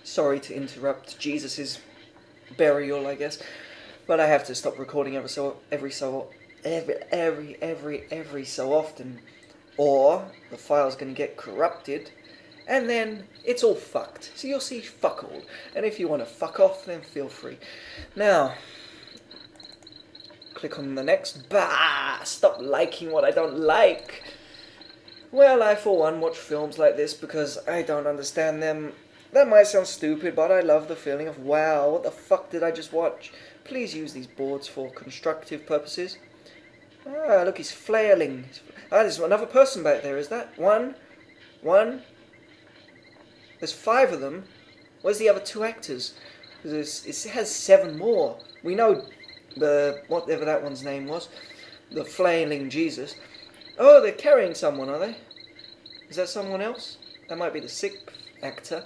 Sorry to interrupt Jesus' burial, I guess, but I have to stop recording every so often, or the file's gonna get corrupted, and then it's all fucked. So you'll see fuck all. And if you want to fuck off, then feel free. Now, click on the next. Bah! Stop liking what I don't like. Well, I for one watch films like this because I don't understand them. That might sound stupid, but I love the feeling of, wow, what the fuck did I just watch? Please use these boards for constructive purposes. Ah, look, he's flailing. Ah, there's another person back there, is that? One. There's 5 of them. Where's the other 2 actors? It has 7 more. We know the, whatever that one's name was, the flailing Jesus. Oh, they're carrying someone, are they? Is that someone else? That might be the 6th actor.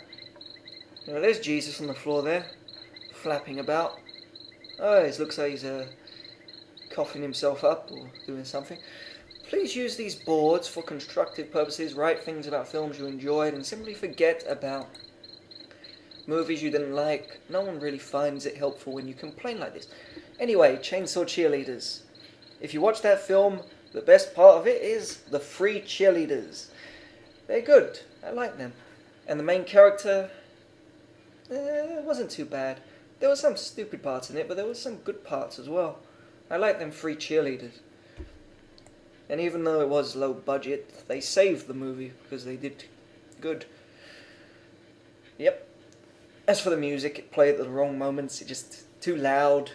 You know, there's Jesus on the floor there, flapping about. Oh, it looks like he's coughing himself up or doing something. Please use these boards for constructive purposes, write things about films you enjoyed, and simply forget about movies you didn't like. No one really finds it helpful when you complain like this. Anyway, Chainsaw Cheerleaders. If you watch that film, the best part of it is the free cheerleaders. They're good. I like them. And the main character, it wasn't too bad. There were some stupid parts in it, but there were some good parts as well. I like them free cheerleaders. And even though it was low budget, they saved the movie because they did good. Yep. As for the music, it played at the wrong moments. It just too loud,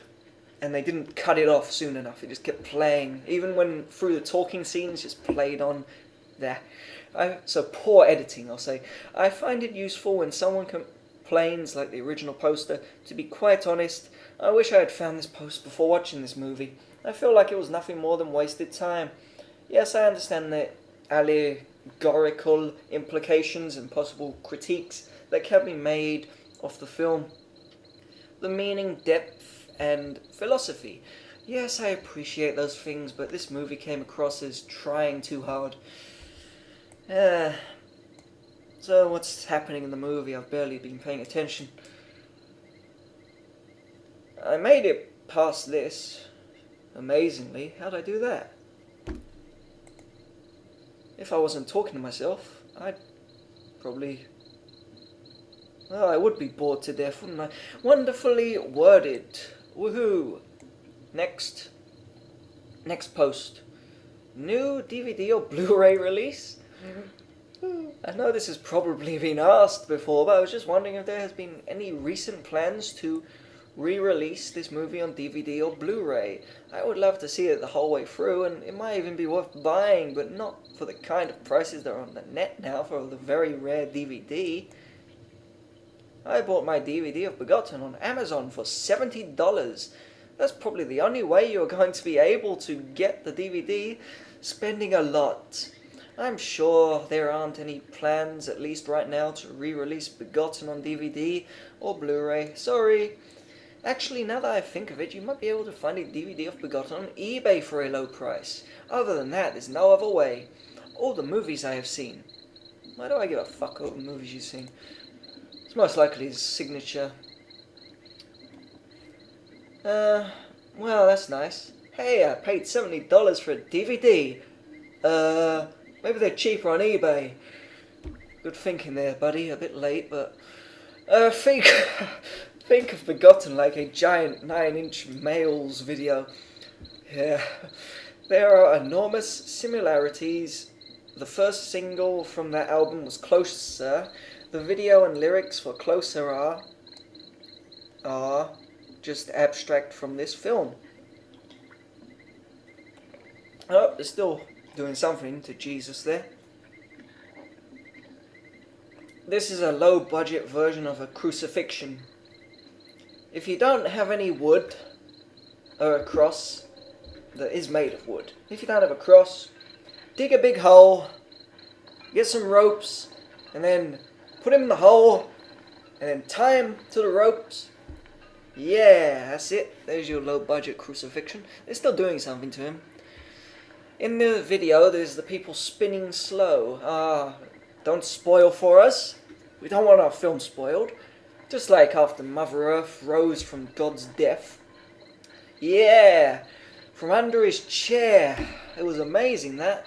and they didn't cut it off soon enough. It just kept playing, even when through the talking scenes, just played on there. So poor editing, I'll say. I find it useful when someone complains, like the original poster. To be quite honest, I wish I had found this post before watching this movie. I feel like it was nothing more than wasted time. Yes, I understand the allegorical implications and possible critiques that can be made of the film. The meaning, depth, and philosophy. Yes, I appreciate those things, but this movie came across as trying too hard. So what's happening in the movie? I've barely been paying attention. I made it past this. Amazingly. How'd I do that? If I wasn't talking to myself, I'd probably... Well, I would be bored to death, wouldn't I? Wonderfully worded. Woohoo! Next post. New DVD or Blu-ray release? I know this has probably been asked before, but I was just wondering if there has been any recent plans to re-release this movie on DVD or Blu-ray. I would love to see it the whole way through, and it might even be worth buying, but not for the kind of prices that are on the net now for the very rare DVD. I bought my DVD of Begotten on Amazon for $70. That's probably the only way you're going to be able to get the DVD, spending a lot. I'm sure there aren't any plans, at least right now, to re-release Begotten on DVD or Blu-ray. Sorry. Actually, now that I think of it, you might be able to find a DVD of Begotten on eBay for a low price. Other than that, there's no other way. All the movies I have seen. Why do I give a fuck over movies you've seen? It's most likely his signature. Well, that's nice. Hey, I paid $70 for a DVD. Maybe they're cheaper on eBay. Good thinking there, buddy. A bit late, but... Think of Begotten like a giant 9-inch males video. Yeah. There are enormous similarities. The first single from that album was Closer. The video and lyrics for Closer are just abstract from this film. Oh, they're still doing something to Jesus there. This is a low-budget version of a crucifixion. If you don't have any wood, or a cross that is made of wood, if you don't have a cross, dig a big hole, get some ropes, and then put him in the hole, and then tie him to the ropes. Yeah, that's it. There's your low-budget crucifixion. They're still doing something to him. In the video, there's the people spinning slow. Don't spoil for us. We don't want our film spoiled. Just like after Mother Earth rose from God's death. Yeah, from under his chair. It was amazing, that.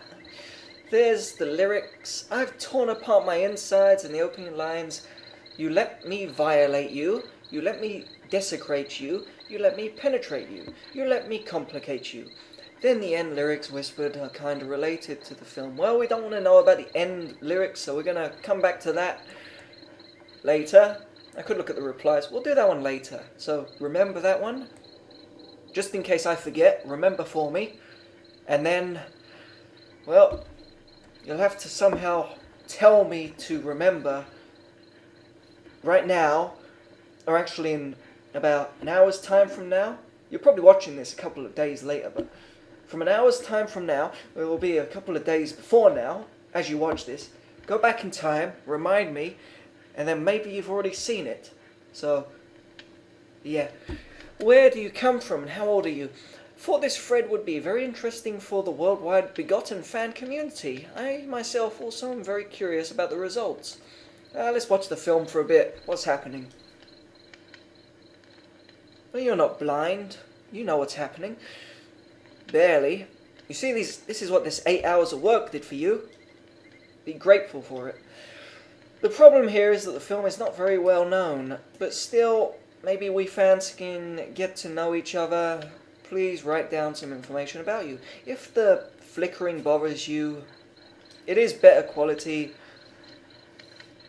There's the lyrics. I've torn apart my insides in the opening lines. You let me violate you. You let me desecrate you. You let me penetrate you. You let me complicate you. Then the end lyrics whispered are kind of related to the film. Well, we don't want to know about the end lyrics, so we're going to come back to that later. I could look at the replies. We'll do that one later. So remember that one. Just in case I forget, remember for me. And then, well, you'll have to somehow tell me to remember right now, or actually in about an hour's time from now. You're probably watching this a couple of days later, but from an hour's time from now, it will be a couple of days before now, as you watch this, go back in time, remind me, and then maybe you've already seen it. So, yeah. Where do you come from and how old are you? Thought this thread would be very interesting for the worldwide Begotten fan community. I myself also am very curious about the results. Let's watch the film for a bit. What's happening? Well, you're not blind. You know what's happening. Barely. You see, this is what this 8 hours of work did for you. Be grateful for it. The problem here is that the film is not very well known, but still, maybe we fans can get to know each other. Please write down some information about you. If the flickering bothers you, it is better quality.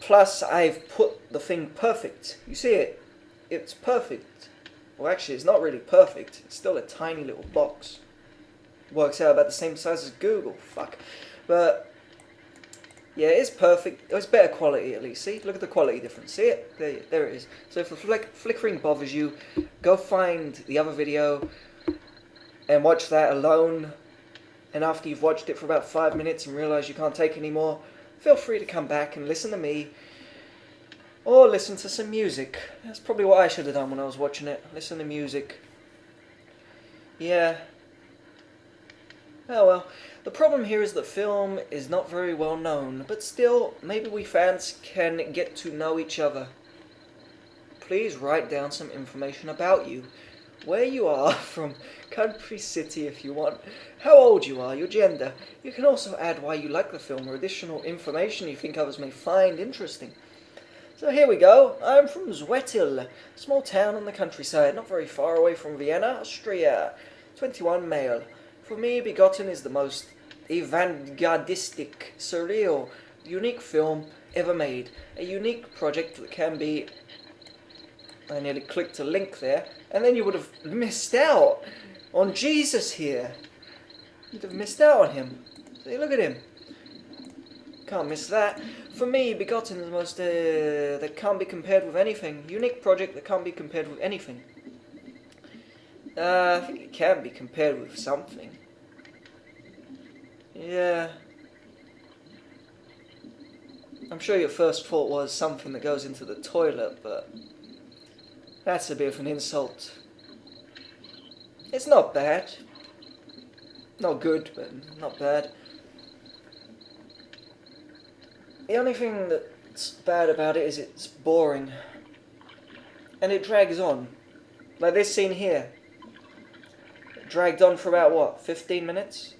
Plus, I've put the thing perfect. You see it? It's perfect. Well, actually, it's not really perfect. It's still a tiny little box. Works out about the same size as Google. Fuck. But yeah, it is perfect. It's better quality at least. See? Look at the quality difference. See it? There it is. So if the flickering bothers you, go find the other video and watch that alone. And after you've watched it for about 5 minutes and realise you can't take any more, feel free to come back and listen to me. Or listen to some music. That's probably what I should have done when I was watching it. Listen to music. Yeah. Oh well. The problem here is that film is not very well known, but still, maybe we fans can get to know each other. Please write down some information about you. Where you are, from country, city if you want, how old you are, your gender. You can also add why you like the film or additional information you think others may find interesting. So here we go. I'm from Zwetil, a small town on the countryside, not very far away from Vienna, Austria. 21 male. For me, Begotten is the most avant-gardistic, surreal, unique film ever made. A unique project that can be... I nearly clicked a link there, and then you would have missed out on Jesus here. You'd have missed out on him. See, look at him. Can't miss that. For me, Begotten is the most... that can't be compared with anything. Unique project that can't be compared with anything. I think it can be compared with something. Yeah. I'm sure your first thought was something that goes into the toilet, but that's a bit of an insult. It's not bad. Not good, but not bad. The only thing that's bad about it is it's boring. And it drags on. Like this scene here. It dragged on for about, what, 15 minutes?